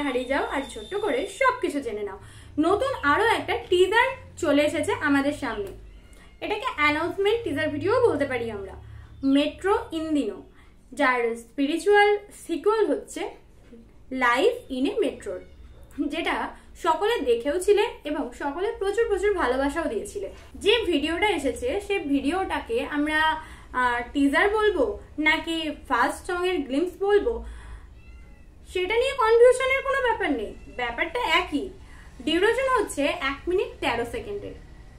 হারিয়ে যাও আর ছোট্ট করে সবকিছু জেনে নাও। নতুন আরো একটা টিজার চলে এসেছে আমাদের সামনে। এটাকে অ্যানাউন্সমেন্ট টিজার ভিডিও বলতে পারি আমরা। মেট্রো ইন্দিনো, যার স্পিরিচুয়াল সিকুয়েল হচ্ছে লাইফ ইন এ মেট্রোর, যেটা সকলে দেখেও ছিলে এবং সকলে প্রচুর প্রচুর ভালোবাসাও দিয়েছিলে। যে ভিডিওটা এসেছে সেই ভিডিওটাকে আমরা টিজার বলবো নাকি ফার্স্ট সং এর গ্লিম্পস বলবো, সেটা নিয়ে কনফিউশনের কোনো ব্যাপার নেই, ব্যাপারটা একই। ডিউরেশন হচ্ছে 1 মিনিট 13 সেকেন্ডের।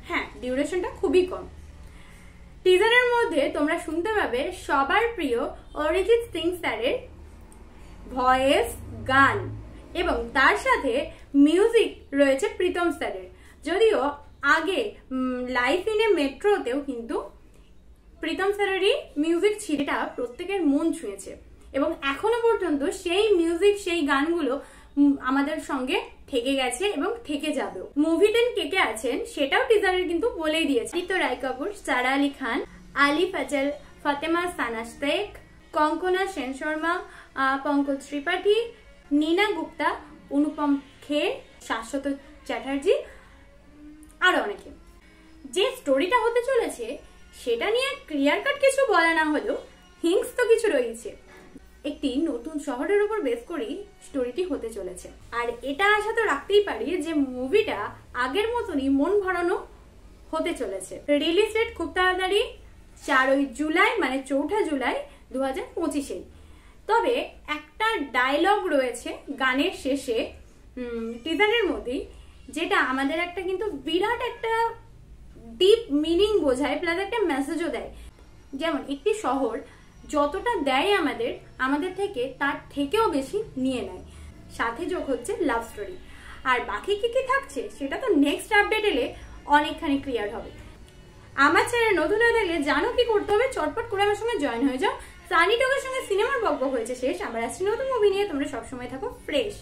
হ্যাঁ, ডিউরেশনটা খুবই কম। টিজারের মধ্যে তোমরা শুনতে পাবে সবার প্রিয় অরিজিৎ সিং স্যারের ভয়েস, গান এবং তার সাথে মিউজিক রয়েছে প্রীতম স্যারের। যদিও আগে লাইফ ইন এ মেট্রোতেও কিন্তু প্রীতম স্যারেরই মিউজিক ছিল, এটা প্রত্যেকের মন ছুঁয়েছে এবং এখনো পর্যন্ত সেই মিউজিক, সেই গানগুলো আমাদের সঙ্গে থেকে গেছে এবং থেকে যাবে। মুভিতে কে কে আছেন সেটাও টিজারে কিন্তু বলেই দিয়েছে। আদিত্য রায় কাপুর, সারা আলী খান, আলি ফজল, ফাতেমা সানা শেখ, কঙ্কনা সেন শর্মা, পঙ্কজ ত্রিপাঠী, নীনা গুপ্তা, অনুপম খের, শাশ্বত চ্যাটার্জি, আরো অনেকে। যে স্টোরিটা হতে চলেছে সেটা নিয়ে ক্লিয়ার কাট কিছু বলা না হলেও হিংস তো কিছু রয়েছে। একটি নতুন শহরের উপর বেস করেই স্টোরিটি হতে চলেছে, আর এটা আশা তো রাখতেই পারি যে মুভিটা আগের মতনই মন ভরানো হতে চলেছে। রিলিজ ডেট খুব তাড়াতাড়ি 4 জুলাই, মানে 4 জুলাই 2025। তবে একটা ডায়লগ রয়েছে গানের শেষে টিজারের মধ্যেই, যেটা আমাদের একটা কিন্তু বিরাট একটা ডিপ মিনিং বোঝায়, প্লাস একটা মেসেজও দেয়। যেমন একটি শহর যতটা দেয় আমাদের থেকে তার থেকেও বেশি নিয়ে নেয়, সাথে যোগ হচ্ছে লাভ স্টোরি। আর বাকি কি কি থাকছে সেটা তো নেক্সট আপডেট এলে অনেকখানি ক্লিয়ার হবে। আমার চ্যানেল নতুন হয়ে থাকলে জানো কি করতে হবে, চটপট করে আমার সঙ্গে জয়েন হয়ে যাও। সানি টকের সঙ্গে সিনেমার বকবক হয়েছে শেষ, আবার আসছি নতুন মুভি নিয়ে। তোমরা সবসময় থাকো ফ্রেশ।